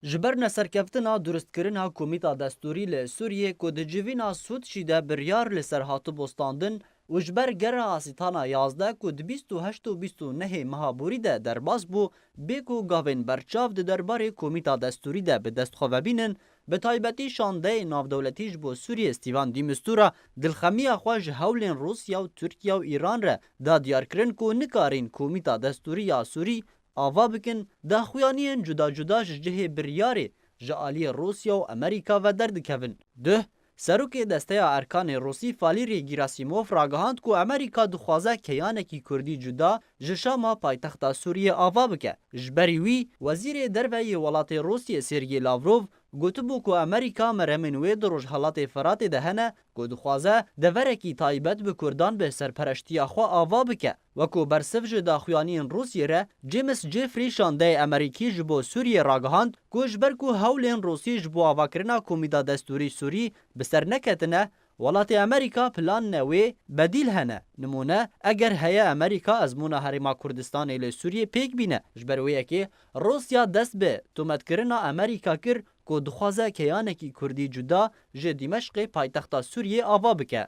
جبرنا سرکفتنا درستکرنا کمیتا دستوری ل سوریه کو د جوینا سود شیده بریار لسر هاتو بستاندن و جبر گره آسیتانا 11 کو د 28 و 29 مهابوری ده درباز بو بیکو گاوین برچاو ده درباره کمیتا دستوری ده به دست خوابینن به تایبتی شانده ناودولتیج بو سوریه استیوان دیمستورا دلخمی خواج هولین روسیا و ترکیه و ایران ره دا دیار کرن کو نکارین کمیتا دستوری یا سوری آوا بکن دا خویانین جدا جدا جه بریاری جالی روسیا و امریکا و درد کهون. ده سروک دسته ارکان روسی فالیری گیراسیموف راگهاند کو امریکا دخوازه کیانکی کردی جدا جشاما پایتخت سوریه آوا بکه. جبری وی وزیر دروی ولات روسیه سرگی لاوروف گوتبو کو امریکا مرمنوی دروج حالات فرات دهنه کو دخوازه دورکی تایبت به کردان به سرپرشتی خوا آوا بکه و کو برسف جدا خویانین روسیه ره جیمس جیفری شانده امریکی جبو سوریه راگهاند کو جبر کو هولین روسی جبو آوا کرنا کمیدا دستوری سوری بسر نکتنه ولات امریکا پلان نوی بدیل هنه نمونه اگر هیا امریکا ازمونا هریما کردستان ایل سوریه پیک بینه جبرویه که روسیا دست به تومت کرنا امریکا کر کو دخوازه کیانکی کردی جدا جه دمشق پایتخت سوریه آوا بکه.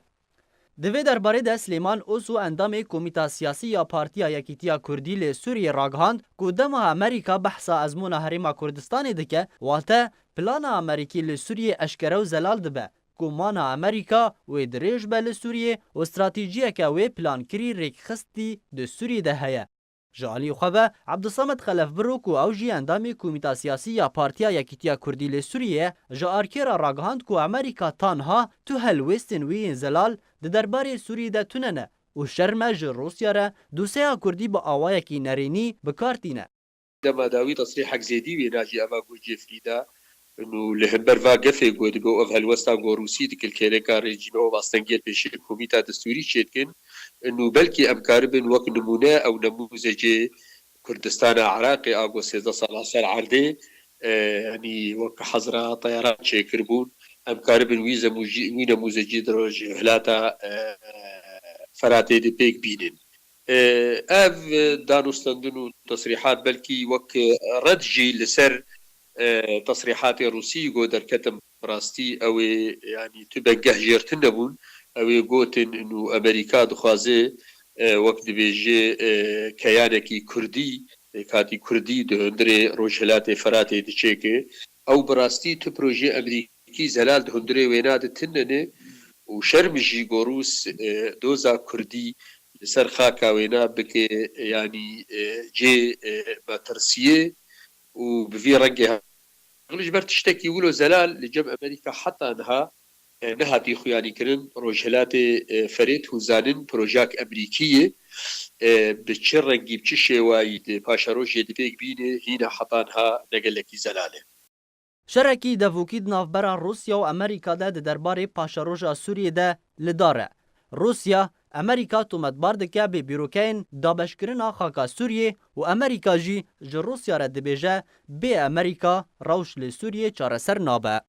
دوی درباره ده سلیمان اوسو اندام کمیتا سیاسی یا پارتیا یکیتیا کردی ل سوریه راگهاند کو دما امریکا بحثا ازمونا هریما کردستان دکه واته پلان امریکی ل سوریه اشکره و زلال دبه کومانا امریکا و دریج بل سوریه و استراتیجیه که و پلان کری ریک خستی د سوریه ده هيا جالی خوبه عبدالصمد خلف بروک و اوجی اندام کمیتا سیاسی یا پارتیا یکیتیا کردی ل سوریه جا ارکیرا راگهاند کو امریکا تانها تو هلوستن وی انزلال د دربار سوریه ده توننه و شرمج روسیا را دوسیا کردی با آوایکی نرینی بکارتینه. لما داوي تصريحك زيدي ويناجي أما جوجي فريدا إنه لهمبر فاقفة جود جو أف هالوستا جو روسي ديك الكيريكا ريجيم أو باستنجيل بيش كوميتا دستوري شيتكن إنه بلكي أمكاربن وك نمونة أو نموذج كردستان عراقي أو سيدا صلاح عردي يعني وك حضرة طيران شيكربون أمكاربن وي نموذجي درج هلاتا فراتي دي بيك بينن اف دانوستندن تصريحات بلكي وك ردجي لسر تصريحات روسي جو در كتم راستي او يعني تبقى جيرتنبون او قوتن انه امريكا دخوازي وقت بيجي كيانكي كردي كاتي كردي دهندري روجهلات فراتي دشيكي او براستي تو بروجي امريكي زلال دهندري ويناد تننه وشرمجي غوروس دوزا كردي لسر خاكا وينا بك يعني جي ماترسيه وبفي رنجها جبر تشتكي ولو زلال لجم امريكا حتى انها نهاتي خياني كرن روجهلات فريد وزانن بروجاك امريكيه بتشر رنجي بتشي وايد باشا روجي دي بيك بينه هنا حطانها نقلكي زلاله شرکی دفوکید نافبرا روسیا و امریکا ده درباره پاشاروژا سوریه ده لداره. روسیا امریکا تومتبار دکه به بیروکین دابشکرنا خاکا سوریه و امریکا جی روسیا را دبیجه به امریکا روش ل سوریه چاره سر نابه.